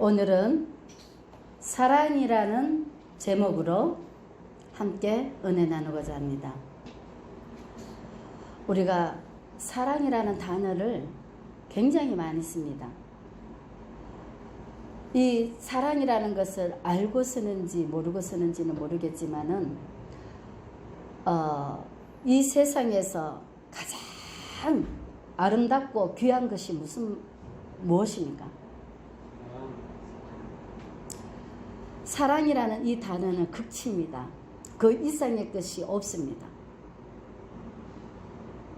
오늘은 사랑이라는 제목으로 함께 은혜 나누고자 합니다. 우리가 사랑이라는 단어를 굉장히 많이 씁니다. 이 사랑이라는 것을 알고 쓰는지 모르고 쓰는지는 모르겠지만은 이 세상에서 가장 아름답고 귀한 것이 무엇입니까? 사랑이라는 이 단어는 극치입니다. 그 이상의 것이 없습니다.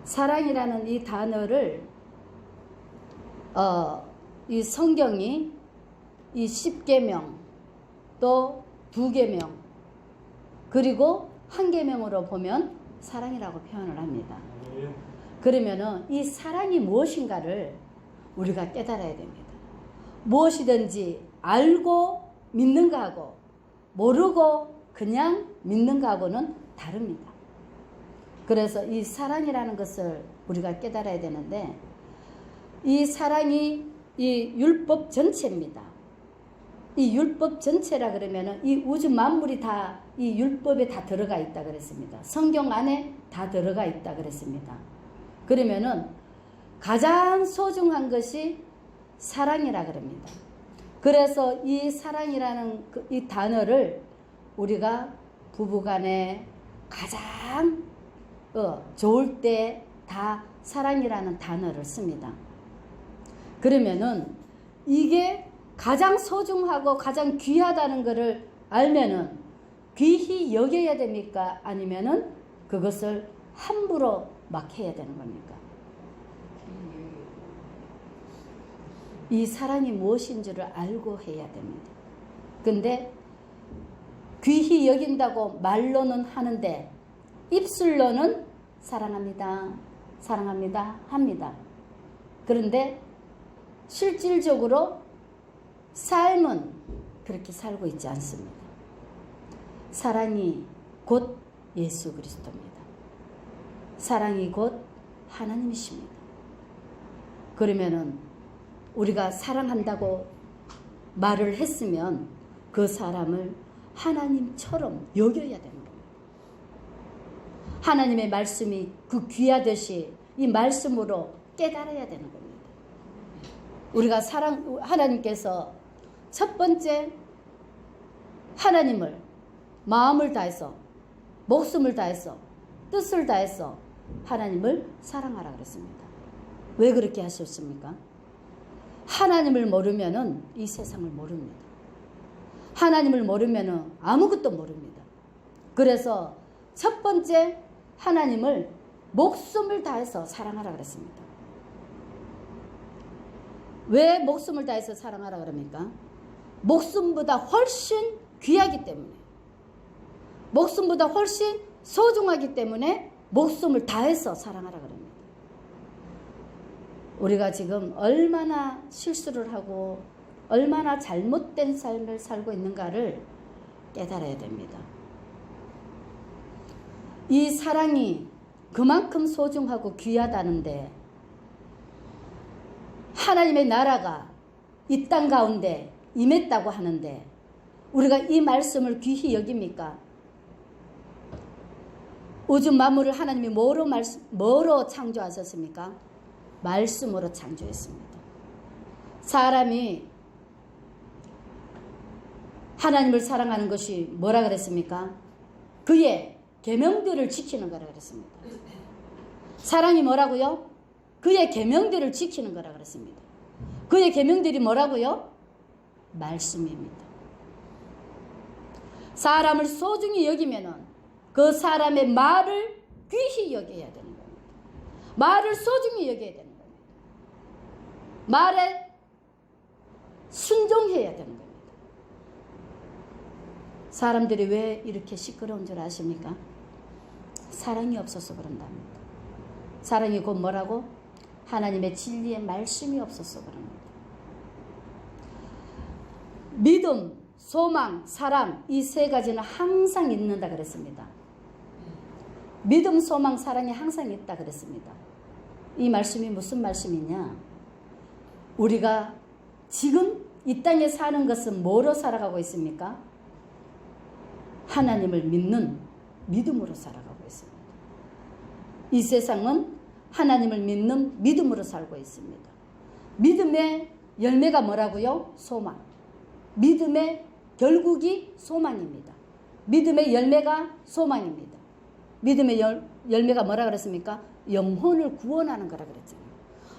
사랑이라는 이 단어를 이 성경이 이 10계명 또 2계명 그리고 1계명으로 보면 사랑이라고 표현을 합니다. 그러면은 이 사랑이 무엇인가를 우리가 깨달아야 됩니다. 무엇이든지 알고 믿는 거하고 모르고 그냥 믿는 거하고는 다릅니다. 그래서 이 사랑이라는 것을 우리가 깨달아야 되는데 이 사랑이 이 율법 전체입니다. 이 율법 전체라 그러면은 이 우주 만물이 다 이 율법에 다 들어가 있다 그랬습니다. 성경 안에 다 들어가 있다 그랬습니다. 그러면은 가장 소중한 것이 사랑이라 그럽니다. 그래서 이 사랑이라는 이 단어를 우리가 부부간에 가장 좋을 때 다 사랑이라는 단어를 씁니다. 그러면은 이게 가장 소중하고 가장 귀하다는 것을 알면은 귀히 여겨야 됩니까? 아니면은 그것을 함부로 막 해야 되는 겁니까? 이 사랑이 무엇인 줄을 알고 해야 됩니다. 근데 귀히 여긴다고 말로는 하는데 입술로는 사랑합니다. 사랑합니다. 합니다. 그런데 실질적으로 삶은 그렇게 살고 있지 않습니다. 사랑이 곧 예수 그리스도입니다. 사랑이 곧 하나님이십니다. 그러면은 우리가 사랑한다고 말을 했으면 그 사람을 하나님처럼 여겨야 되는 겁니다. 하나님의 말씀이 그 귀하듯이 이 말씀으로 깨달아야 되는 겁니다. 우리가 하나님께서 첫 번째 하나님을 마음을 다해서 목숨을 다해서 뜻을 다해서 하나님을 사랑하라 그랬습니다. 왜 그렇게 하셨습니까? 하나님을 모르면은 이 세상을 모릅니다. 하나님을 모르면은 아무것도 모릅니다. 그래서 첫 번째 하나님을 목숨을 다해서 사랑하라 그랬습니다. 왜 목숨을 다해서 사랑하라 그럽니까? 목숨보다 훨씬 귀하기 때문에, 목숨보다 훨씬 소중하기 때문에 목숨을 다해서 사랑하라 그럽니다. 우리가 지금 얼마나 실수를 하고 얼마나 잘못된 삶을 살고 있는가를 깨달아야 됩니다. 이 사랑이 그만큼 소중하고 귀하다는데 하나님의 나라가 이 땅 가운데 임했다고 하는데 우리가 이 말씀을 귀히 여깁니까? 우주 만물을 하나님이 뭐로 창조하셨습니까? 말씀으로 창조했습니다. 사람이 하나님을 사랑하는 것이 뭐라 그랬습니까? 그의 계명들을 지키는 거라 그랬습니다. 사랑이 뭐라고요? 그의 계명들을 지키는 거라 그랬습니다. 그의 계명들이 뭐라고요? 말씀입니다. 사람을 소중히 여기면은 그 사람의 말을 귀히 여겨야 되는 겁니다. 말을 소중히 여겨야 되는 겁니다. 말에 순종해야 되는 겁니다. 사람들이 왜 이렇게 시끄러운 줄 아십니까? 사랑이 없어서 그런답니다. 사랑이 곧 뭐라고? 하나님의 진리의 말씀이 없어서 그럽니다. 믿음, 소망, 사랑 이 세 가지는 항상 있는다 그랬습니다. 믿음, 소망, 사랑이 항상 있다 그랬습니다. 이 말씀이 무슨 말씀이냐? 우리가 지금 이 땅에 사는 것은 뭐로 살아가고 있습니까? 하나님을 믿는 믿음으로 살아가고 있습니다. 이 세상은 하나님을 믿는 믿음으로 살고 있습니다. 믿음의 열매가 뭐라고요? 소망. 믿음의 결국이 소망입니다. 믿음의 열매가 소망입니다. 믿음의 열매가 뭐라 그랬습니까? 영혼을 구원하는 거라 그랬잖아요.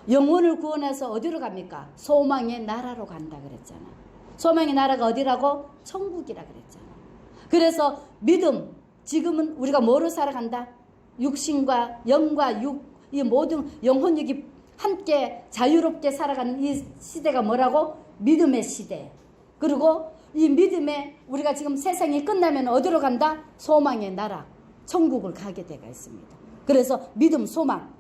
영혼을 구원해서 어디로 갑니까? 소망의 나라로 간다 그랬잖아요. 소망의 나라가 어디라고? 천국이라 그랬잖아요. 그래서 믿음, 지금은 우리가 뭐로 살아간다? 육신과 영과 이 모든 영혼육이 함께 자유롭게 살아가는 이 시대가 뭐라고? 믿음의 시대. 그리고 이 믿음에 우리가 지금 세상이 끝나면 어디로 간다? 소망의 나라, 천국을 가게 되어 있습니다. 그래서 믿음, 소망,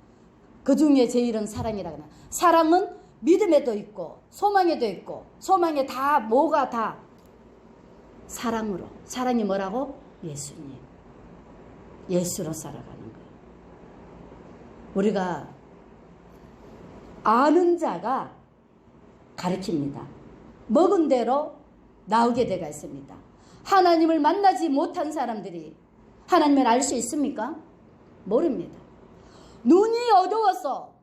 그 중에 제일은 사랑이라고 하나. 사랑은 믿음에도 있고 소망에도 있고, 소망에 다 뭐가 다 사랑으로. 사랑이 뭐라고? 예수님. 예수로 살아가는 거예요. 우리가 아는 자가 가르칩니다. 먹은 대로 나오게 되어 있습니다. 하나님을 만나지 못한 사람들이 하나님을 알 수 있습니까? 모릅니다. 눈이 어두워서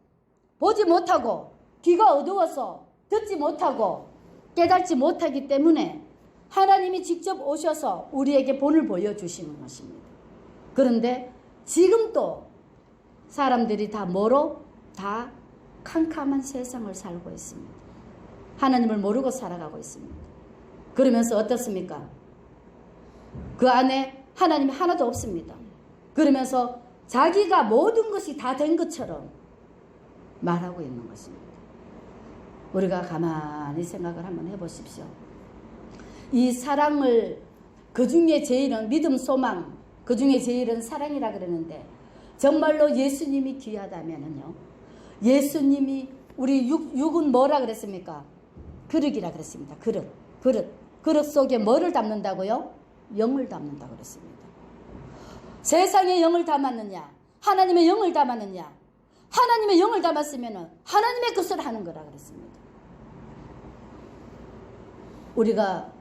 보지 못하고, 귀가 어두워서 듣지 못하고 깨닫지 못하기 때문에 하나님이 직접 오셔서 우리에게 본을 보여주시는 것입니다. 그런데 지금 또 사람들이 다 뭐로? 다 캄캄한 세상을 살고 있습니다. 하나님을 모르고 살아가고 있습니다. 그러면서 어떻습니까? 그 안에 하나님이 하나도 없습니다. 그러면서 자기가 모든 것이 다 된 것처럼 말하고 있는 것입니다. 우리가 가만히 생각을 한번 해보십시오. 이 사랑을, 그 중에 제일은 믿음, 소망, 그 중에 제일은 사랑이라 그러는데, 정말로 예수님이 귀하다면은요, 예수님이 우리 육은 뭐라 그랬습니까? 그릇이라 그랬습니다. 그릇 속에 뭐를 담는다고요? 영을 담는다고 그랬습니다. 세상에 영을 담았느냐? 하나님의 영을 담았느냐? 하나님의 영을 담았으면 하나님의 것을 하는 거라 그랬습니다. 우리가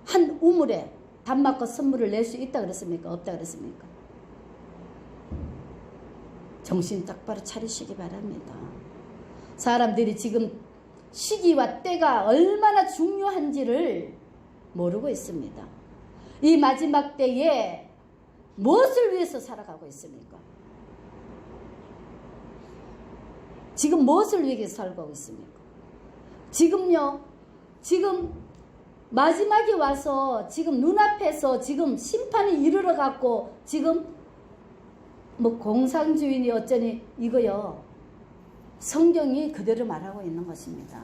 한 우물에 단맛과 선물을 낼 수 있다 그랬습니까? 없다 그랬습니까? 정신 똑바로 차리시기 바랍니다. 사람들이 지금 시기와 때가 얼마나 중요한지를 모르고 있습니다. 이 마지막 때에 무엇을 위해서 살아가고 있습니까? 지금 무엇을 위해서 살고 있습니까? 지금요, 지금 마지막에 와서 지금 눈앞에서 지금 심판이 이르러 갔고, 지금 뭐 공산주의니 어쩌니 이거요, 성경이 그대로 말하고 있는 것입니다.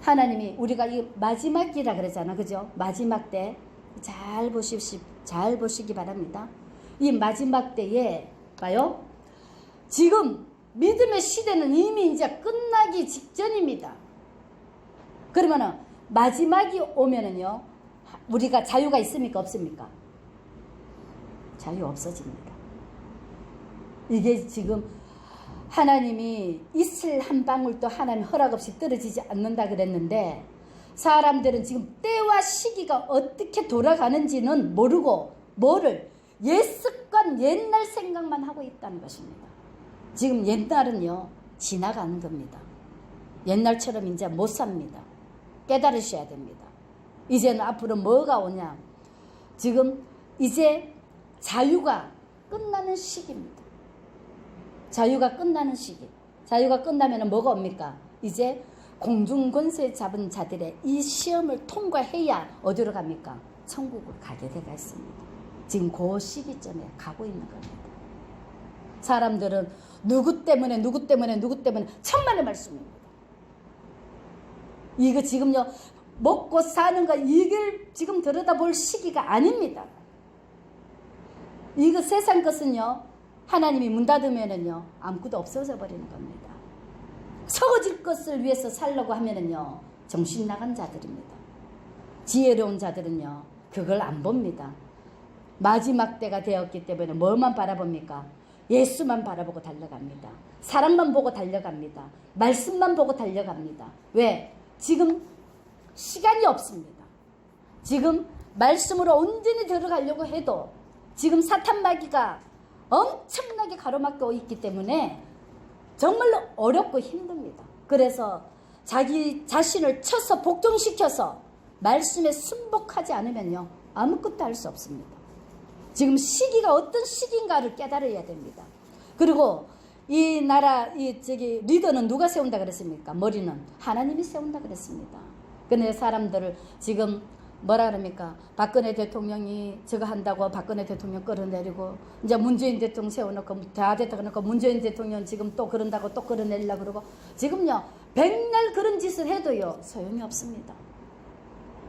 하나님이 우리가 이 마지막이라 그러잖아, 그죠? 마지막 때 잘 보시기 바랍니다. 이 마지막 때에 봐요. 지금 믿음의 시대는 이미 이제 끝나기 직전입니다. 그러면은 마지막이 오면은요, 우리가 자유가 있습니까? 없습니까? 자유 없어집니다. 이게 지금 하나님이 이슬 한 방울도 하나님 허락 없이 떨어지지 않는다 그랬는데, 사람들은 지금 때와 시기가 어떻게 돌아가는지는 모르고 뭐를 옛 습관, 옛날 생각만 하고 있다는 것입니다. 지금 옛날은요, 지나가는 겁니다. 옛날처럼 이제 못 삽니다. 깨달으셔야 됩니다. 이제는 앞으로 뭐가 오냐? 지금 이제 자유가 끝나는 시기입니다. 자유가 끝나는 시기. 자유가 끝나면 뭐가 옵니까? 이제 공중권세 잡은 자들의 이 시험을 통과해야 어디로 갑니까? 천국을 가게 되어 있습니다. 지금 그 시기점에 가고 있는 겁니다. 사람들은 누구 때문에 천만의 말씀입니다. 이거 지금요, 먹고 사는 거 이걸 지금 들여다볼 시기가 아닙니다. 이거 세상 것은요, 하나님이 문 닫으면은요, 아무것도 없어져 버리는 겁니다. 적어질 것을 위해서 살려고 하면은요, 정신 나간 자들입니다. 지혜로운 자들은요, 그걸 안 봅니다. 마지막 때가 되었기 때문에 뭐만 바라봅니까? 예수만 바라보고 달려갑니다. 사랑만 보고 달려갑니다. 말씀만 보고 달려갑니다. 왜? 지금 시간이 없습니다. 지금 말씀으로 온전히 들어가려고 해도 지금 사탄 마귀가 엄청나게 가로막고 있기 때문에 정말로 어렵고 힘듭니다. 그래서 자기 자신을 쳐서 복종시켜서 말씀에 순복하지 않으면요, 아무것도 할 수 없습니다. 지금 시기가 어떤 시기인가를 깨달아야 됩니다. 그리고 이 나라 리더는 누가 세운다 그랬습니까? 머리는 하나님이 세운다 그랬습니다. 근데 사람들을 지금 뭐라 그럽니까? 박근혜 대통령이 저거 한다고 박근혜 대통령 끌어내리고, 이제 문재인 대통령 세워놓고 다 됐다 놓고 문재인 대통령 지금 또 그런다고 또 끌어내리려고 그러고, 지금요 백날 그런 짓을 해도요 소용이 없습니다.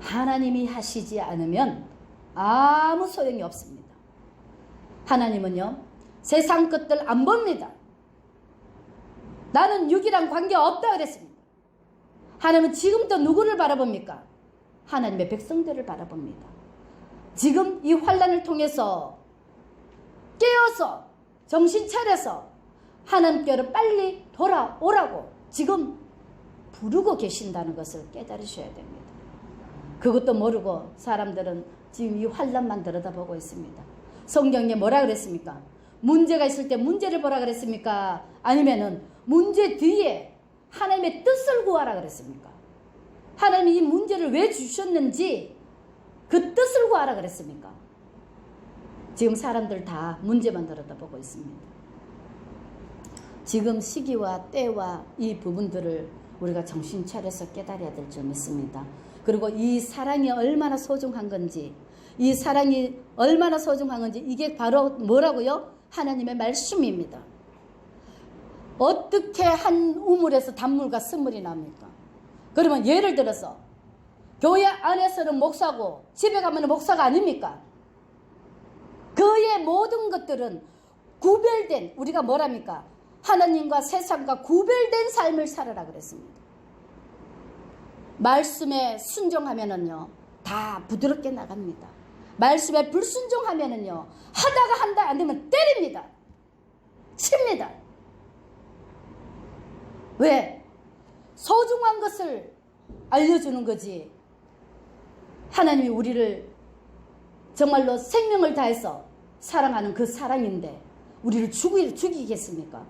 하나님이 하시지 않으면 아무 소용이 없습니다. 하나님은요 세상 것들 안 봅니다. 나는 육이랑 관계없다 그랬습니다. 하나님은 지금도 누구를 바라봅니까? 하나님의 백성들을 바라봅니다. 지금 이 환난을 통해서 깨어서 정신 차려서 하나님께로 빨리 돌아오라고 지금 부르고 계신다는 것을 깨달으셔야 됩니다. 그것도 모르고 사람들은 지금 이 환난만 들여다보고 있습니다. 성경에 뭐라 그랬습니까? 문제가 있을 때 문제를 보라 그랬습니까? 아니면은 문제 뒤에 하나님의 뜻을 구하라 그랬습니까? 하나님이 이 문제를 왜 주셨는지 그 뜻을 구하라 그랬습니까? 지금 사람들 다 문제만 들여다보고 있습니다. 지금 시기와 때와 이 부분들을 우리가 정신 차려서 깨달아야 될 점이 있습니다. 그리고 이 사랑이 얼마나 소중한 건지, 이 사랑이 얼마나 소중한 건지, 이게 바로 뭐라고요? 하나님의 말씀입니다. 어떻게 한 우물에서 단물과 쓴물이 납니까? 그러면 예를 들어서 교회 안에서는 목사고 집에 가면 목사가 아닙니까? 그의 모든 것들은 구별된, 우리가 뭐랍니까? 하나님과 세상과 구별된 삶을 살아라 그랬습니다. 말씀에 순종하면은요 다 부드럽게 나갑니다. 말씀에 불순종하면은요 하다가 한다 안 되면 때립니다. 칩니다. 왜? 소중한 것을 알려주는 거지. 하나님이 우리를 정말로 생명을 다해서 사랑하는 그 사랑인데 우리를 죽이겠습니까?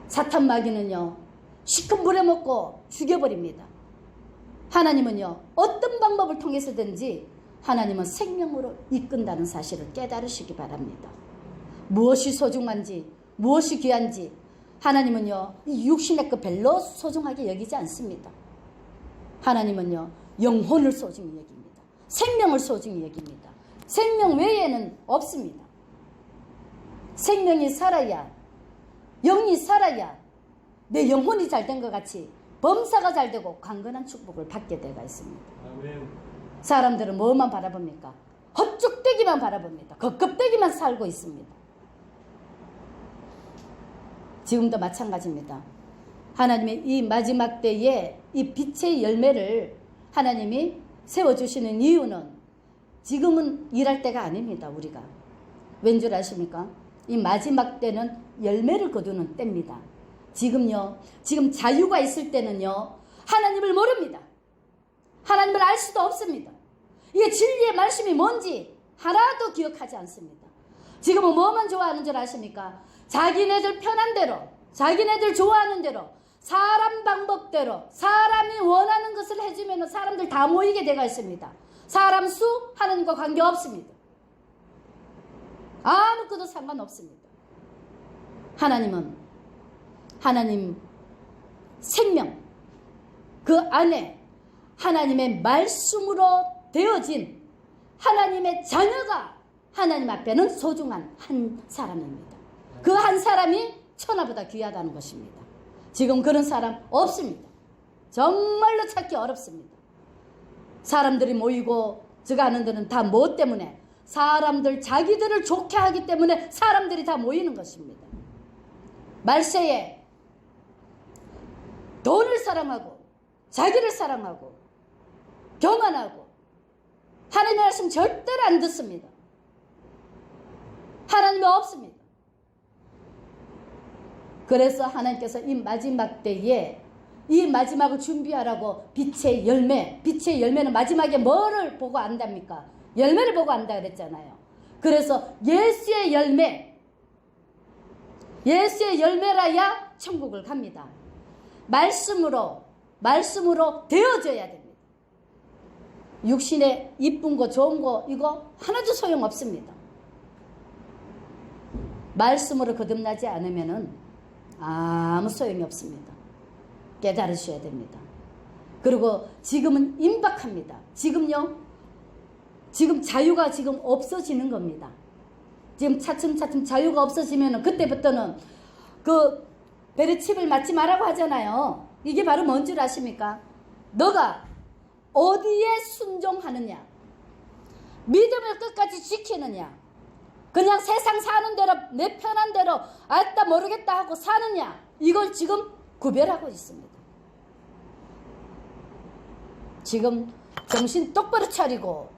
사탄 마귀는요 시큰 물에 먹고 죽여버립니다. 하나님은요 어떤 방법을 통해서든지 하나님은 생명으로 이끈다는 사실을 깨달으시기 바랍니다. 무엇이 소중한지, 무엇이 귀한지 하나님은요 이 육신의 것 별로 소중하게 여기지 않습니다. 하나님은요 영혼을 소중히 여깁니다. 생명을 소중히 여깁니다. 생명 외에는 없습니다. 생명이 살아야, 영이 살아야 내 영혼이 잘된 것 같이 범사가 잘되고 강건한 축복을 받게 되어 있습니다. 아멘. 사람들은 뭐만 바라봅니까? 헛죽대기만 바라봅니다. 겉껍데기만 살고 있습니다. 지금도 마찬가지입니다. 하나님의 이 마지막 때에 이 빛의 열매를 하나님이 세워주시는 이유는 지금은 일할 때가 아닙니다. 우리가 왠 줄 아십니까? 이 마지막 때는 열매를 거두는 때입니다. 지금요, 지금 자유가 있을 때는요 하나님을 모릅니다. 하나님을 알 수도 없습니다. 이게 진리의 말씀이 뭔지 하나도 기억하지 않습니다. 지금은 뭐만 좋아하는 줄 아십니까? 자기네들 편한 대로, 자기네들 좋아하는 대로, 사람 방법대로 사람이 원하는 것을 해주면 사람들 다 모이게 되어 있습니다. 사람 수 하나님과 관계없습니다. 아무것도 상관없습니다. 하나님은 하나님 생명 그 안에 하나님의 말씀으로 되어진 하나님의 자녀가 하나님 앞에는 소중한 한 사람입니다. 그 한 사람이 천하보다 귀하다는 것입니다. 지금 그런 사람 없습니다. 정말로 찾기 어렵습니다. 사람들이 모이고 저거 하는 데는 다 뭐 때문에? 사람들 자기들을 좋게 하기 때문에 사람들이 다 모이는 것입니다. 말세에 돈을 사랑하고 자기를 사랑하고 교만하고 하나님의 말씀 절대로 안 듣습니다. 하나님이 없습니다. 그래서 하나님께서 이 마지막 때에 이 마지막을 준비하라고 빛의 열매는 마지막에 뭐를 보고 안답니까? 열매를 보고 안다 그랬잖아요. 그래서 예수의 열매라야 천국을 갑니다. 말씀으로 되어져야 됩니다. 육신의 이쁜 거 좋은 거 이거 하나도 소용없습니다. 말씀으로 거듭나지 않으면은 아무 소용이 없습니다. 깨달으셔야 됩니다. 그리고 지금은 임박합니다. 지금 자유가 지금 없어지는 겁니다. 지금 차츰차츰 자유가 없어지면 그때부터는 그 베르칩을 맞지 말라고 하잖아요. 이게 바로 뭔 줄 아십니까? 너가 어디에 순종하느냐, 믿음을 끝까지 지키느냐, 그냥 세상 사는 대로 내 편한 대로 알다 모르겠다 하고 사느냐, 이걸 지금 구별하고 있습니다. 지금 정신 똑바로 차리고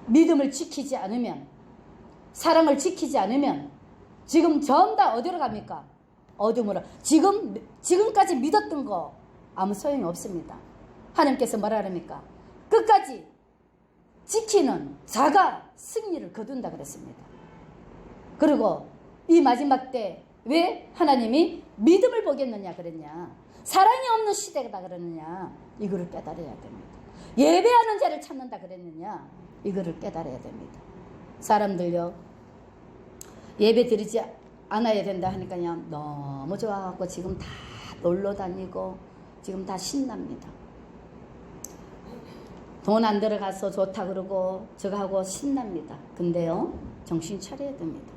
믿음을 지키지 않으면, 사랑을 지키지 않으면 지금 전부 다 어디로 갑니까? 어둠으로. 지금까지 믿었던 거 아무 소용이 없습니다. 하나님께서 뭐라 그럽니까? 끝까지 지키는 자가 승리를 거둔다 그랬습니다. 그리고 이 마지막 때 왜 하나님이 믿음을 보겠느냐 그랬냐, 사랑이 없는 시대다 그러느냐, 이거를 깨달아야 됩니다. 예배하는 자를 찾는다 그랬느냐, 이거를 깨달아야 됩니다. 사람들요, 예배 드리지 않아야 된다 하니까 그냥 너무 좋아하고 지금 다 놀러 다니고 지금 다 신납니다. 돈 안 들어가서 좋다 그러고 저거 하고 신납니다. 근데요, 정신 차려야 됩니다.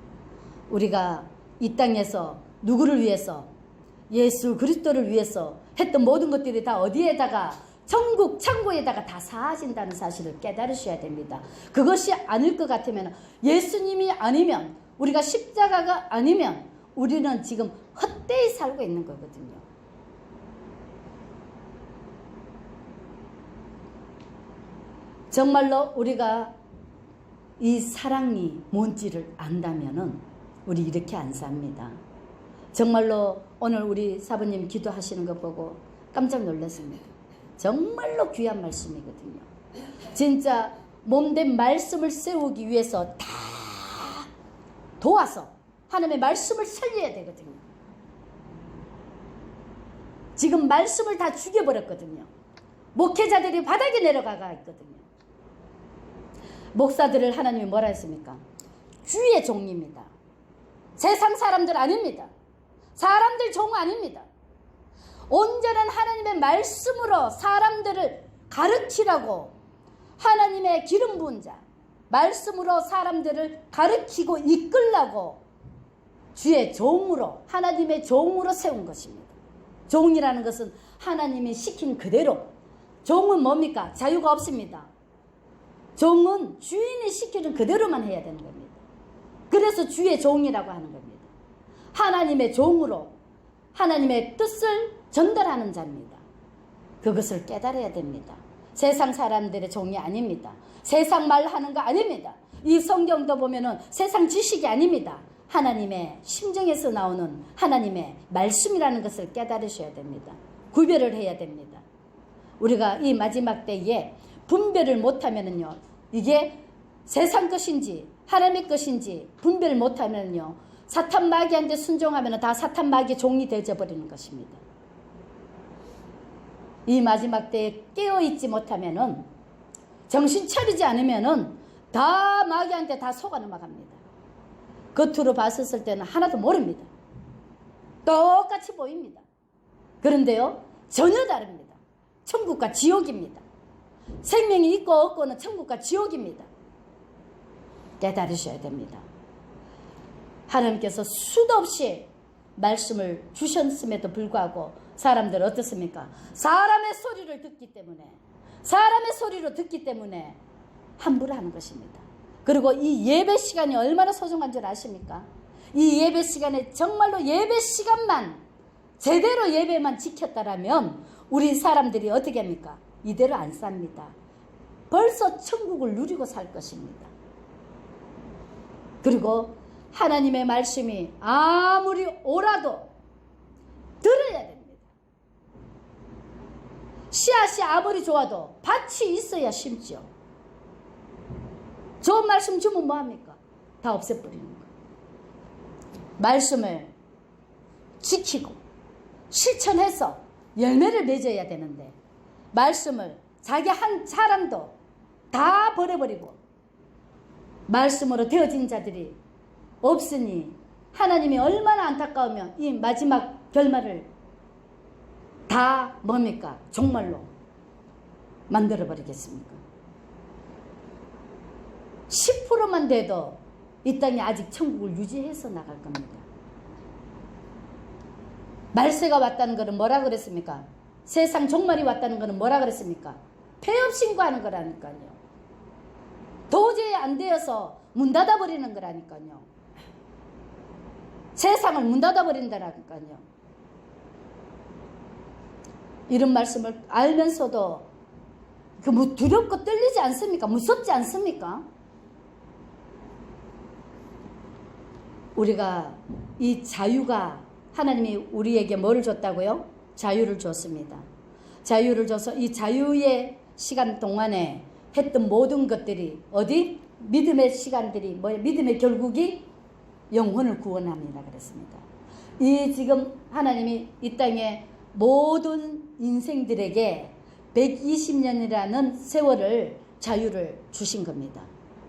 우리가 이 땅에서 누구를 위해서, 예수 그리스도를 위해서 했던 모든 것들이 다 어디에다가, 천국 창고에다가 다 사아진다는 사실을 깨달으셔야 됩니다. 그것이 아닐 것 같으면, 예수님이 아니면, 우리가 십자가가 아니면 우리는 지금 헛되이 살고 있는 거거든요. 정말로 우리가 이 사랑이 뭔지를 안다면은 우리 이렇게 안 삽니다. 정말로 오늘 우리 사부님 기도하시는 것 보고 깜짝 놀랐습니다. 정말로 귀한 말씀이거든요. 진짜 몸된 말씀을 세우기 위해서 다 도와서 하나님의 말씀을 살려야 되거든요. 지금 말씀을 다 죽여버렸거든요. 목회자들이 바닥에 내려가가 있거든요. 목사들을 하나님이 뭐라 했습니까? 주의 종입니다. 세상 사람들 아닙니다. 사람들 종 아닙니다. 온전한 하나님의 말씀으로 사람들을 가르치라고, 하나님의 기름 부은 자, 말씀으로 사람들을 가르치고 이끌라고 주의 종으로, 하나님의 종으로 세운 것입니다. 종이라는 것은 하나님이 시킨 그대로. 종은 뭡니까? 자유가 없습니다. 종은 주인이 시키는 그대로만 해야 되는 겁니다. 그래서 주의 종이라고 하는 겁니다. 하나님의 종으로 하나님의 뜻을 전달하는 자입니다. 그것을 깨달아야 됩니다. 세상 사람들의 종이 아닙니다. 세상 말하는 거 아닙니다. 이 성경도 보면은 세상 지식이 아닙니다. 하나님의 심정에서 나오는 하나님의 말씀이라는 것을 깨달으셔야 됩니다. 구별을 해야 됩니다. 우리가 이 마지막 때에 분별을 못하면은요, 이게 세상 것인지 하나님의 것인지 분별을 못하면요, 사탄 마귀한테 순종하면 다 사탄 마귀의 종이 되어버리는 것입니다. 이 마지막 때에 깨어있지 못하면은, 정신 차리지 않으면은 다 마귀한테 다 속아 넘어갑니다. 겉으로 봤을 때는 하나도 모릅니다. 똑같이 보입니다. 그런데요, 전혀 다릅니다. 천국과 지옥입니다. 생명이 있고 없고는 천국과 지옥입니다. 깨달으셔야 됩니다. 하나님께서 수도 없이 말씀을 주셨음에도 불구하고 사람들은 어떻습니까? 사람의 소리를 듣기 때문에, 사람의 소리로 듣기 때문에 함부로 하는 것입니다. 그리고 이 예배 시간이 얼마나 소중한 줄 아십니까? 이 예배 시간에 정말로 예배 시간만 제대로 예배만 지켰다라면 우리 사람들이 어떻게 합니까? 이대로 안 삽니다. 벌써 천국을 누리고 살 것입니다. 그리고 하나님의 말씀이 아무리 오라도 들어야 됩니다. 씨앗이 아무리 좋아도 밭이 있어야 심지요. 좋은 말씀 주면 뭐합니까? 다 없애버리는 거예요. 말씀을 지키고 실천해서 열매를 맺어야 되는데 말씀을 자기 한 사람도 다 버려버리고 말씀으로 되어진 자들이 없으니 하나님이 얼마나 안타까우면 이 마지막 결말을 다 뭡니까? 종말로 만들어버리겠습니까? 10%만 돼도 이 땅에 아직 천국을 유지해서 나갈 겁니다. 말세가 왔다는 것은 뭐라 그랬습니까? 세상 종말이 왔다는 것은 뭐라 그랬습니까? 폐업 신고하는 거라니까요. 도저히 안 되어서 문 닫아버리는 거라니까요. 세상을 문 닫아버린다라니까요. 이런 말씀을 알면서도 그 두렵고 떨리지 않습니까? 무섭지 않습니까? 우리가 이 자유가 하나님이 우리에게 뭐를 줬다고요? 자유를 줬습니다. 자유를 줘서 이 자유의 시간 동안에 했던 모든 것들이 어디? 믿음의 시간들이 뭐예요? 믿음의 결국이 영혼을 구원합니다. 그랬습니다. 이 지금 하나님이 이 땅에 모든 인생들에게 120년이라는 세월을 자유를 주신 겁니다.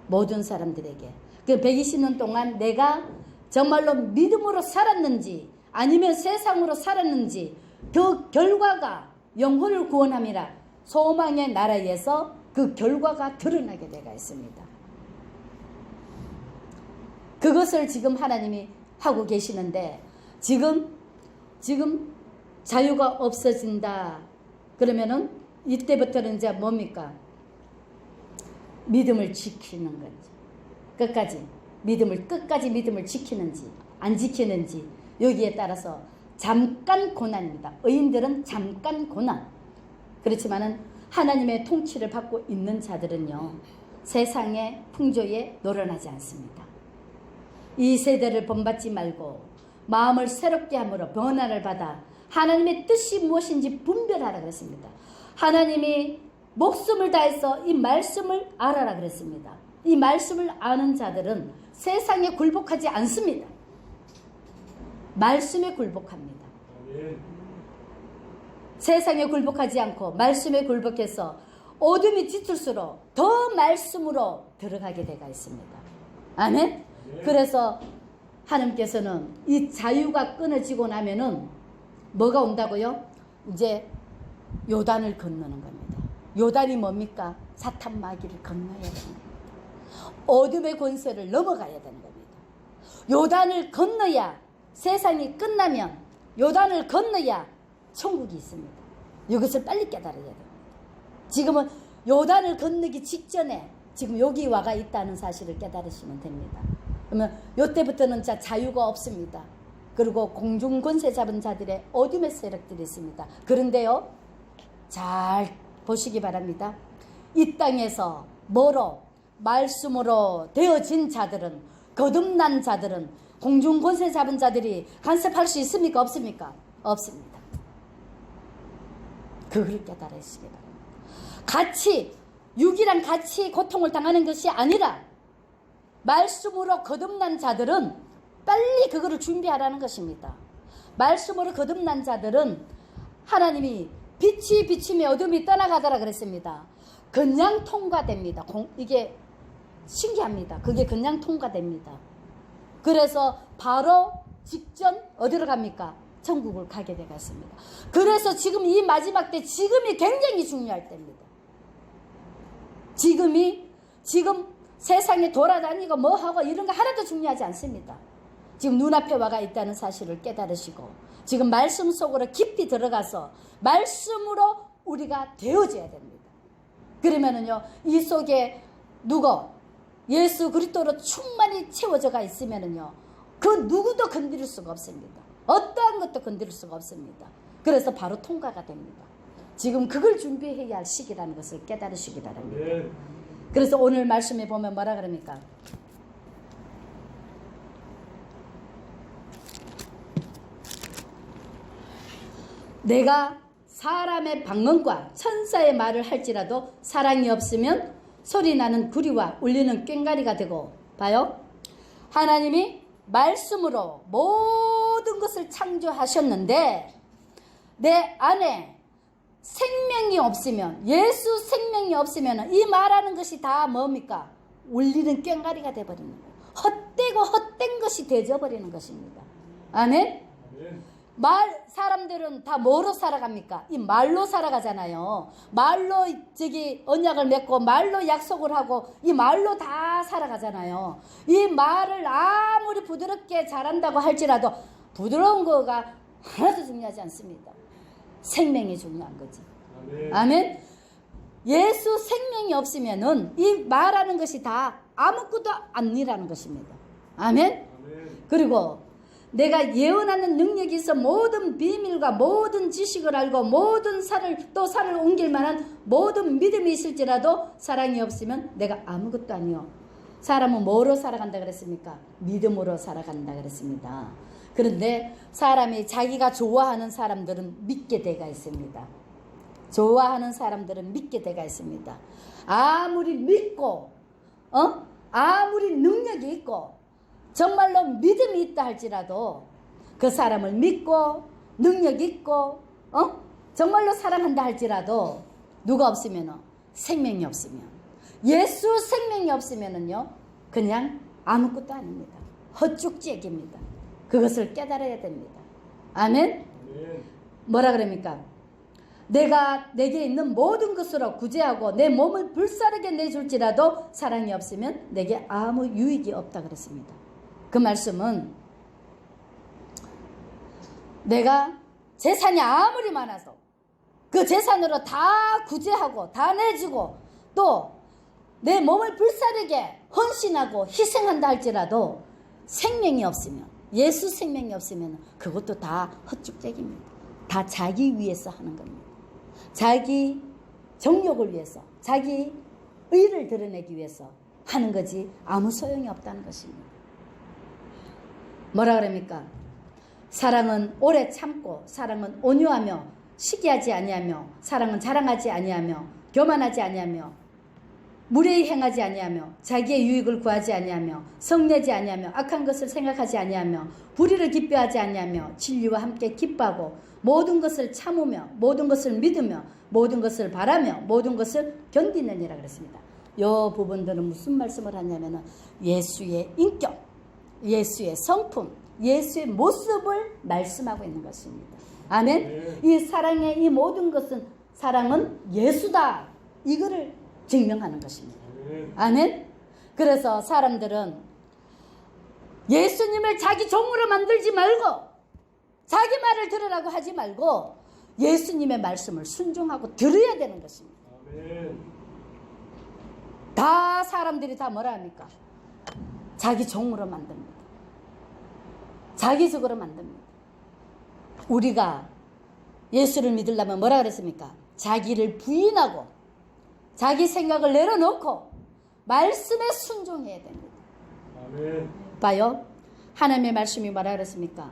모든 사람들에게. 그 120년 동안 내가 정말로 믿음으로 살았는지 아니면 세상으로 살았는지 그 결과가 영혼을 구원함이라 소망의 나라에서 그 결과가 드러나게 되어 있습니다. 그것을 지금 하나님이 하고 계시는데 지금 자유가 없어진다 그러면은 이때부터는 이제 뭡니까? 믿음을 지키는 거지. 끝까지 믿음을 지키는지 안 지키는지 여기에 따라서 잠깐 고난입니다. 의인들은 잠깐 고난. 그렇지만은 하나님의 통치를 받고 있는 자들은요 세상의 풍조에 노련하지 않습니다. 이 세대를 본받지 말고 마음을 새롭게 함으로 변화를 받아 하나님의 뜻이 무엇인지 분별하라 그랬습니다. 하나님이 목숨을 다해서 이 말씀을 알아라 그랬습니다. 이 말씀을 아는 자들은 세상에 굴복하지 않습니다. 말씀에 굴복합니다. 세상에 굴복하지 않고 말씀에 굴복해서 어둠이 짙을수록 더 말씀으로 들어가게 되어 있습니다. 아멘? 그래서 하나님께서는 이 자유가 끊어지고 나면은 뭐가 온다고요? 이제 요단을 건너는 겁니다. 요단이 뭡니까? 사탄 마귀를 건너야 되는 겁니다. 어둠의 권세를 넘어가야 되는 겁니다. 요단을 건너야 세상이 끝나면 요단을 건너야 천국이 있습니다. 이것을 빨리 깨달아야 됩니다. 지금은 요단을 건너기 직전에 지금 여기 와가 있다는 사실을 깨달으시면 됩니다. 그러면 이때부터는 자유가 없습니다. 그리고 공중 권세 잡은 자들의 어둠의 세력들이 있습니다. 그런데요, 잘 보시기 바랍니다. 이 땅에서 뭐로? 말씀으로 되어진 자들은, 거듭난 자들은, 공중 권세 잡은 자들이 간섭할 수 있습니까? 없습니까? 없습니다. 그걸 깨달으시기 바랍니다. 같이, 육이랑 같이 고통을 당하는 것이 아니라 말씀으로 거듭난 자들은 빨리 그거를 준비하라는 것입니다. 말씀으로 거듭난 자들은 하나님이 빛이 비치며 어둠이 떠나가더라 그랬습니다. 그냥 통과됩니다. 이게 신기합니다. 그게 그냥 통과됩니다. 그래서 바로 직전 어디로 갑니까? 천국을 가게 되겠습니다. 그래서 지금 이 마지막 때 지금이 굉장히 중요할 때입니다. 지금 세상에 돌아다니고 뭐하고 이런 거 하나도 중요하지 않습니다. 지금 눈앞에 와가 있다는 사실을 깨달으시고 지금 말씀 속으로 깊이 들어가서 말씀으로 우리가 되어져야 됩니다. 그러면은요, 이 속에 누구? 예수 그리스도로 충만히 채워져가 있으면은요, 그 누구도 건드릴 수가 없습니다. 어떠한 것도 건드릴 수가 없습니다. 그래서 바로 통과가 됩니다. 지금 그걸 준비해야 할 시기라는 것을 깨달으시기 바랍니다. 네. 그래서 오늘 말씀에 보면 뭐라 그럽니까? 내가 사람의 방언과 천사의 말을 할지라도 사랑이 없으면 소리나는 구리와 울리는 꽹과리가 되고, 봐요. 하나님이 말씀으로 모든 것을 창조하셨는데 내 안에 생명이 없으면, 예수 생명이 없으면 이 말하는 것이 다 뭡니까? 울리는 꽹과리가 되어버리는 거예요. 헛되고 헛된 것이 되어버리는 것입니다. 아멘? 사람들은 다 뭐로 살아갑니까? 이 말로 살아가잖아요. 말로 언약을 맺고 말로 약속을 하고 이 말로 다 살아가잖아요. 이 말을 아무리 부드럽게 잘한다고 할지라도 부드러운 거가 하나도 중요하지 않습니다. 생명이 중요한 거지. 아멘. 예수 생명이 없으면은 이 말하는 것이 다 아무것도 아니라는 것입니다. 아멘. 그리고 내가 예언하는 능력이 있어 모든 비밀과 모든 지식을 알고 모든 살을 옮길 만한 모든 믿음이 있을지라도 사랑이 없으면 내가 아무것도 아니요. 사람은 뭐로 살아간다 그랬습니까? 믿음으로 살아간다 그랬습니다. 그런데 사람이 자기가 좋아하는 사람들은 믿게 돼가 있습니다. 좋아하는 사람들은 믿게 돼가 있습니다. 아무리 믿고 아무리 능력이 있고 정말로 믿음이 있다 할지라도 그 사람을 믿고 능력이 있고 정말로 사랑한다 할지라도 누가 없으면 생명이 없으면, 예수 생명이 없으면은요 그냥 아무것도 아닙니다. 헛죽지액입니다. 그것을 깨달아야 됩니다. 아멘. 뭐라 그럽니까? 내게 있는 모든 것으로 구제하고 내 몸을 불사르게 내줄지라도 사랑이 없으면 내게 아무 유익이 없다 그랬습니다. 그 말씀은 내가 재산이 아무리 많아서 그 재산으로 다 구제하고 다 내주고 또 내 몸을 불사르게 헌신하고 희생한다 할지라도 생명이 없으면, 예수 생명이 없으면 그것도 다 헛죽대기입니다. 다 자기 위해서 하는 겁니다. 자기 정욕을 위해서, 자기 의를 드러내기 위해서 하는 거지 아무 소용이 없다는 것입니다. 뭐라 그럽니까? 사랑은 오래 참고, 사랑은 온유하며, 시기하지 아니하며, 사랑은 자랑하지 아니하며, 교만하지 아니하며, 무례히 행하지 아니하며, 자기의 유익을 구하지 아니하며, 성내지 아니하며, 악한 것을 생각하지 아니하며, 불의를 기뻐하지 아니하며, 진리와 함께 기뻐하고, 모든 것을 참으며, 모든 것을 믿으며, 모든 것을 바라며, 모든 것을 견디느니라 그랬습니다. 이 부분들은 무슨 말씀을 하냐면은 예수의 인격, 예수의 성품, 예수의 모습을 말씀하고 있는 것입니다. 아멘. 이 사랑의 이 모든 것은, 사랑은 예수다, 이거를 증명하는 것입니다. 아멘. 그래서 사람들은 예수님을 자기 종으로 만들지 말고 자기 말을 들으라고 하지 말고 예수님의 말씀을 순종하고 들어야 되는 것입니다. 다 사람들이 다 뭐라 합니까? 자기 종으로 만듭니다. 자기적으로 만듭니다. 우리가 예수를 믿으려면 뭐라 그랬습니까? 자기를 부인하고 자기 생각을 내려놓고 말씀에 순종해야 됩니다. 아멘. 봐요. 하나님의 말씀이 뭐라 그랬습니까?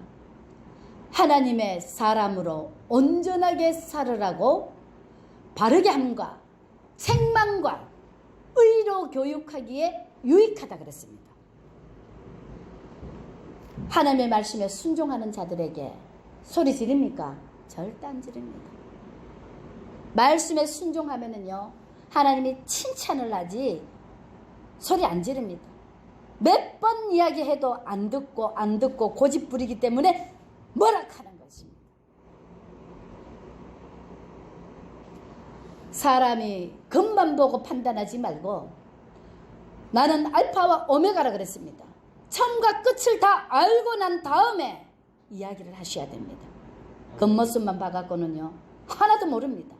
하나님의 사람으로 온전하게 살으라고 바르게 함과 책망과 의로 교육하기에 유익하다 그랬습니다. 하나님의 말씀에 순종하는 자들에게 소리 지릅니까? 절대 안 지릅니다. 말씀에 순종하면은요 하나님이 칭찬을 하지 소리 안 지릅니다. 몇 번 이야기해도 안 듣고 고집 부리기 때문에 뭐라 하는 것입니다. 사람이 겉만 보고 판단하지 말고 나는 알파와 오메가라 그랬습니다. 처음과 끝을 다 알고 난 다음에 이야기를 하셔야 됩니다. 겉모습만 봐갖고는요 하나도 모릅니다.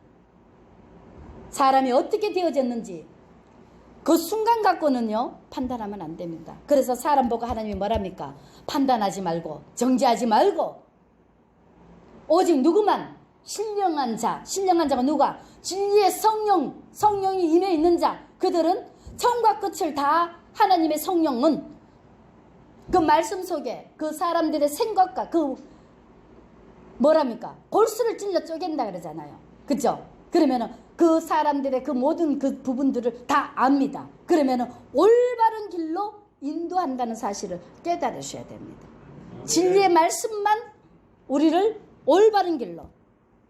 사람이 어떻게 되어졌는지 그 순간 갖고는요 판단하면 안 됩니다. 그래서 사람 보고 하나님이 뭐랍니까? 판단하지 말고 정죄하지 말고 오직 누구만 신령한 자가 누가? 진리의 성령이 임해 있는 자, 그들은 처음과 끝을 다 하나님의 성령은 그 말씀 속에 그 사람들의 생각과 그 뭐랍니까? 골수를 찔러 쪼갠다 그러잖아요. 그죠? 그러면은 그 사람들의 그 모든 그 부분들을 다 압니다. 그러면은 올바른 길로 인도한다는 사실을 깨달으셔야 됩니다. 진리의 말씀만 우리를 올바른 길로,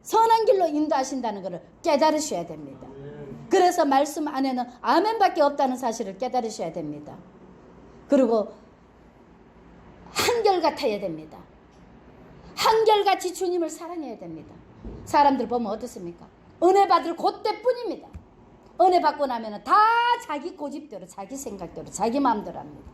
선한 길로 인도하신다는 것을 깨달으셔야 됩니다. 그래서 말씀 안에는 아멘밖에 없다는 사실을 깨달으셔야 됩니다. 그리고 한결같아야 됩니다. 한결같이 주님을 사랑해야 됩니다. 사람들 보면 어떻습니까? 은혜 받을 그때뿐입니다. 은혜 받고 나면 다 자기 고집대로, 자기 생각대로, 자기 마음대로 합니다.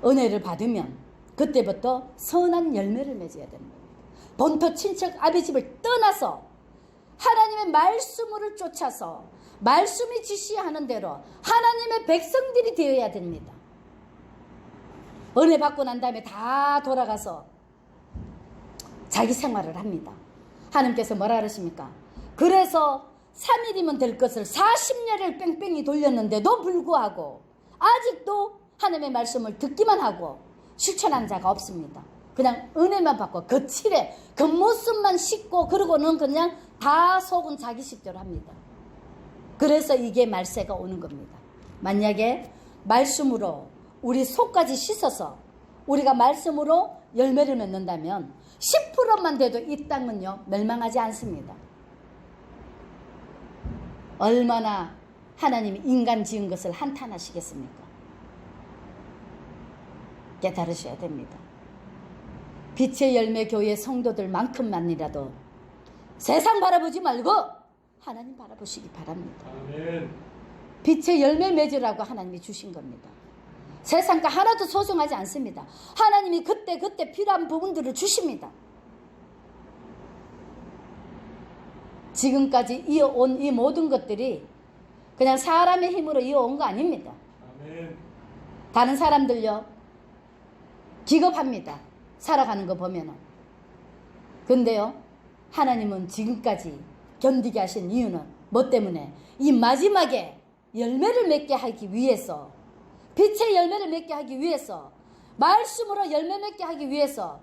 은혜를 받으면 그때부터 선한 열매를 맺어야 됩니다. 본토 친척 아비 집을 떠나서 하나님의 말씀을 쫓아서 말씀이 지시하는 대로 하나님의 백성들이 되어야 됩니다. 은혜 받고 난 다음에 다 돌아가서 자기 생활을 합니다. 하나님께서 뭐라 그러십니까? 그래서 3일이면 될 것을 40년을 뺑뺑이 돌렸는데도 불구하고 아직도 하나님의 말씀을 듣기만 하고 실천한 자가 없습니다. 그냥 은혜만 받고 거칠에 겉모습만 씻고 그러고는 그냥 다 속은 자기 식대로 합니다. 그래서 이게 말세가 오는 겁니다. 만약에 말씀으로 우리 속까지 씻어서 우리가 말씀으로 열매를 맺는다면 10%만 돼도 이 땅은요 멸망하지 않습니다. 얼마나 하나님이 인간 지은 것을 한탄하시겠습니까? 깨달으셔야 됩니다. 빛의 열매 교회 성도들만큼만이라도 세상 바라보지 말고 하나님 바라보시기 바랍니다. 아멘. 빛의 열매 맺으라고 하나님이 주신 겁니다. 세상과 하나도 소중하지 않습니다. 하나님이 그때 필요한 부분들을 주십니다. 지금까지 이어온 이 모든 것들이 그냥 사람의 힘으로 이어온 거 아닙니다. 아멘. 다른 사람들요 기겁합니다. 살아가는 거 보면은. 근데요 하나님은 지금까지 견디게 하신 이유는 뭐 때문에? 이 마지막에 열매를 맺게 하기 위해서, 빛의 열매를 맺게 하기 위해서, 말씀으로 열매 맺게 하기 위해서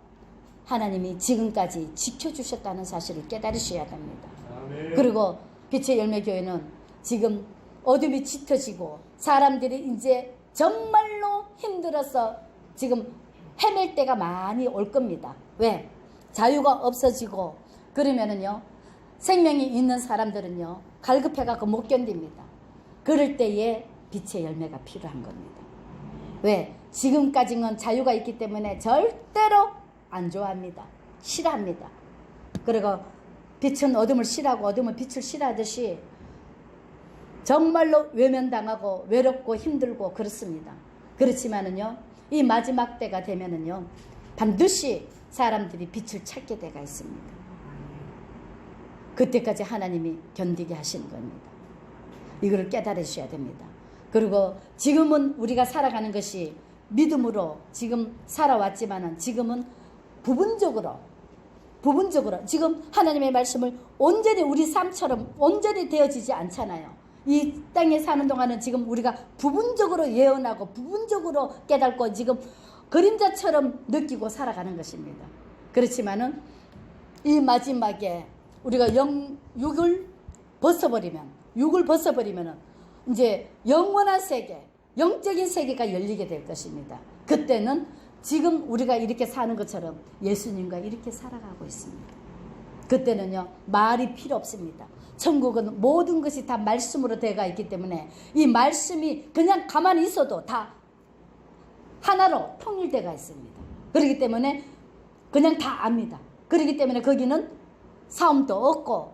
하나님이 지금까지 지켜주셨다는 사실을 깨달으셔야 됩니다. 아멘. 그리고 빛의 열매 교회는 지금 어둠이 짙어지고 사람들이 이제 정말로 힘들어서 지금 헤맬 때가 많이 올 겁니다. 왜? 자유가 없어지고 그러면은요 생명이 있는 사람들은요 갈급해갖고 못 견딥니다. 그럴 때에 빛의 열매가 필요한 겁니다. 왜? 지금까지는 자유가 있기 때문에 절대로 안 좋아합니다. 싫어합니다. 그리고 빛은 어둠을 싫어하고 어둠은 빛을 싫어하듯이 정말로 외면당하고 외롭고 힘들고 그렇습니다. 그렇지만은요 이 마지막 때가 되면은요 반드시 사람들이 빛을 찾게 돼가 있습니다. 그때까지 하나님이 견디게 하시는 겁니다. 이거를 깨달으셔야 됩니다. 그리고 지금은 우리가 살아가는 것이 믿음으로 지금 살아왔지만은 지금은 부분적으로 지금 하나님의 말씀을 온전히 우리 삶처럼 온전히 되어지지 않잖아요. 이 땅에 사는 동안은 지금 우리가 부분적으로 예언하고 부분적으로 깨닫고 지금 그림자처럼 느끼고 살아가는 것입니다. 그렇지만은 이 마지막에 우리가 육을 벗어버리면은 이제 영원한 세계, 영적인 세계가 열리게 될 것입니다. 그때는 지금 우리가 이렇게 사는 것처럼 예수님과 이렇게 살아가고 있습니다. 그때는요 말이 필요 없습니다. 천국은 모든 것이 다 말씀으로 되어 있기 때문에 이 말씀이 그냥 가만히 있어도 다 하나로 통일되어 있습니다. 그렇기 때문에 그냥 다 압니다. 그렇기 때문에 거기는 싸움도 없고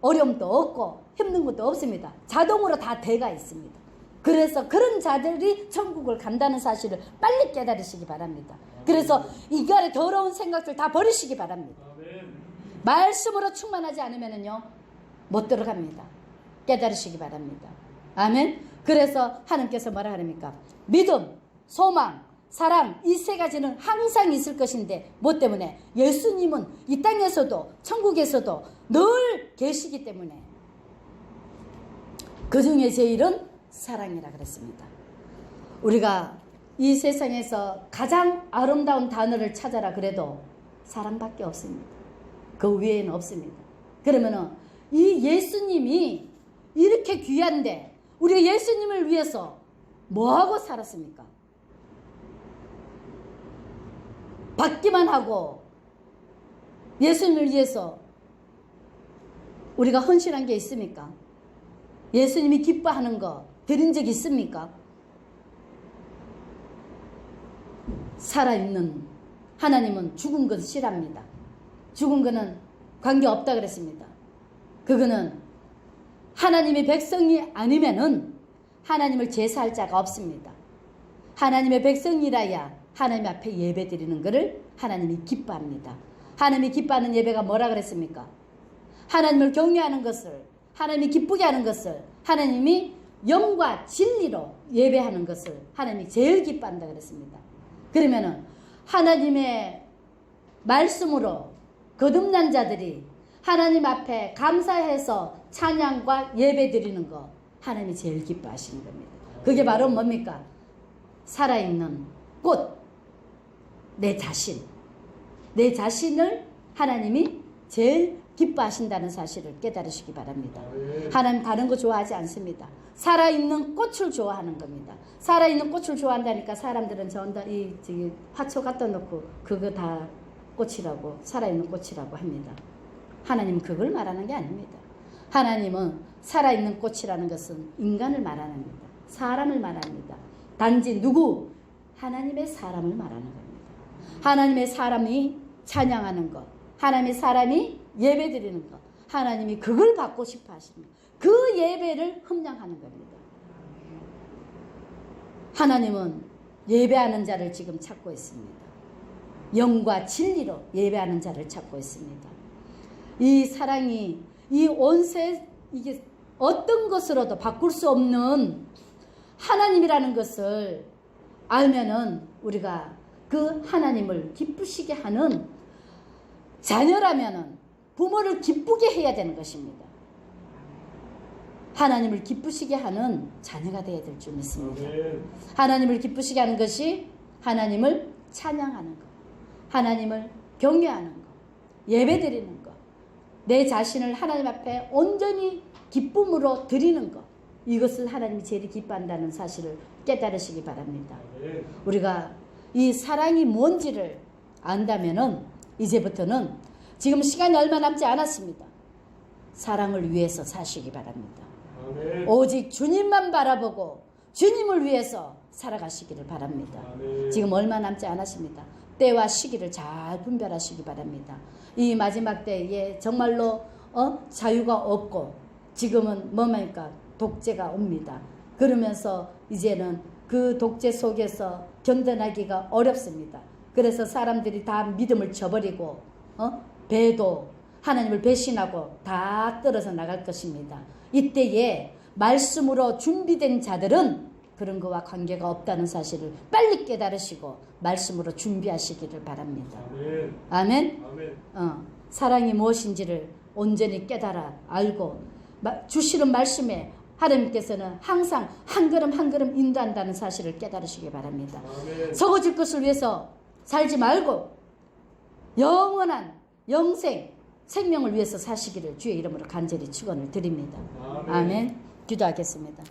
어려움도 없고 힘든 것도 없습니다. 자동으로 다 되어 있습니다. 그래서 그런 자들이 천국을 간다는 사실을 빨리 깨달으시기 바랍니다. 그래서 인간의 더러운 생각들 다 버리시기 바랍니다. 말씀으로 충만하지 않으면요 못 들어갑니다. 깨달으시기 바랍니다. 아멘. 그래서 하나님께서 뭐라 하십니까? 믿음, 소망, 사랑 이 세 가지는 항상 있을 것인데 뭐 때문에? 예수님은 이 땅에서도 천국에서도 늘 계시기 때문에. 그 중에 제일은 사랑이라 그랬습니다. 우리가 이 세상에서 가장 아름다운 단어를 찾아라 그래도 사랑밖에 없습니다. 그 외에는 없습니다. 그러면은 이 예수님이 이렇게 귀한데 우리가 예수님을 위해서 뭐하고 살았습니까? 받기만 하고 예수님을 위해서 우리가 헌신한 게 있습니까? 예수님이 기뻐하는 거 드린 적 있습니까? 살아있는 하나님은 죽은 건 싫어합니다. 죽은 거는 관계없다 그랬습니다. 그거는 하나님의 백성이 아니면은 하나님을 제사할 자가 없습니다. 하나님의 백성이라야 하나님 앞에 예배 드리는 것을 하나님이 기뻐합니다. 하나님이 기뻐하는 예배가 뭐라 그랬습니까? 하나님을 경외하는 것을, 하나님이 기쁘게 하는 것을, 하나님이 영과 진리로 예배하는 것을 하나님이 제일 기뻐한다 그랬습니다. 그러면은 하나님의 말씀으로 거듭난 자들이 하나님 앞에 감사해서 찬양과 예배 드리는 거 하나님이 제일 기뻐하시는 겁니다. 그게 바로 뭡니까? 살아있는 꽃, 내 자신을 하나님이 제일 기뻐하신다는 사실을 깨달으시기 바랍니다. 하나님 다른 거 좋아하지 않습니다. 살아있는 꽃을 좋아하는 겁니다. 살아있는 꽃을 좋아한다니까 사람들은 전다 이 화초 갖다 놓고 그거 다 꽃이라고, 살아있는 꽃이라고 합니다. 하나님은 그걸 말하는 게 아닙니다. 하나님은 살아있는 꽃이라는 것은 인간을 말합니다. 사람을 말합니다. 단지 누구? 하나님의 사람을 말하는 겁니다. 하나님의 사람이 찬양하는 것, 하나님의 사람이 예배드리는 것, 하나님이 그걸 받고 싶어 하십니다. 그 예배를 흠냥하는 겁니다. 하나님은 예배하는 자를 지금 찾고 있습니다. 영과 진리로 예배하는 자를 찾고 있습니다. 이 사랑이 이 온세 이게 어떤 것으로도 바꿀 수 없는 하나님이라는 것을 알면은 우리가 그 하나님을 기쁘시게 하는 자녀라면은 부모를 기쁘게 해야 되는 것입니다. 하나님을 기쁘시게 하는 자녀가 되어야 될 줄 믿습니다. 하나님을 기쁘시게 하는 것이 하나님을 찬양하는 것, 하나님을 경외하는 것, 예배드리는 것, 내 자신을 하나님 앞에 온전히 기쁨으로 드리는 것, 이것을 하나님이 제일 기뻐한다는 사실을 깨달으시기 바랍니다. 우리가 이 사랑이 뭔지를 안다면은 이제부터는 지금 시간이 얼마 남지 않았습니다. 사랑을 위해서 사시기 바랍니다. 오직 주님만 바라보고 주님을 위해서 살아가시기를 바랍니다. 지금 얼마 남지 않았습니다. 때와 시기를 잘 분별하시기 바랍니다. 이 마지막 때에 정말로 자유가 없고 지금은 뭡니까? 독재가 옵니다. 그러면서 이제는 그 독재 속에서 견뎌나기가 어렵습니다. 그래서 사람들이 다 믿음을 저버리고 배도 하나님을 배신하고 다 떨어져 나갈 것입니다. 이때에 말씀으로 준비된 자들은 그런 거와 관계가 없다는 사실을 빨리 깨달으시고 말씀으로 준비하시기를 바랍니다. 아멘. 사랑이 무엇인지를 온전히 깨달아 알고 주시는 말씀에 하나님께서는 항상 한 걸음 한 걸음 인도한다는 사실을 깨달으시기 바랍니다. 서거질 것을 위해서 살지 말고 영원한 영생 생명을 위해서 사시기를 주의 이름으로 간절히 축원을 드립니다. 아멘. 기도하겠습니다.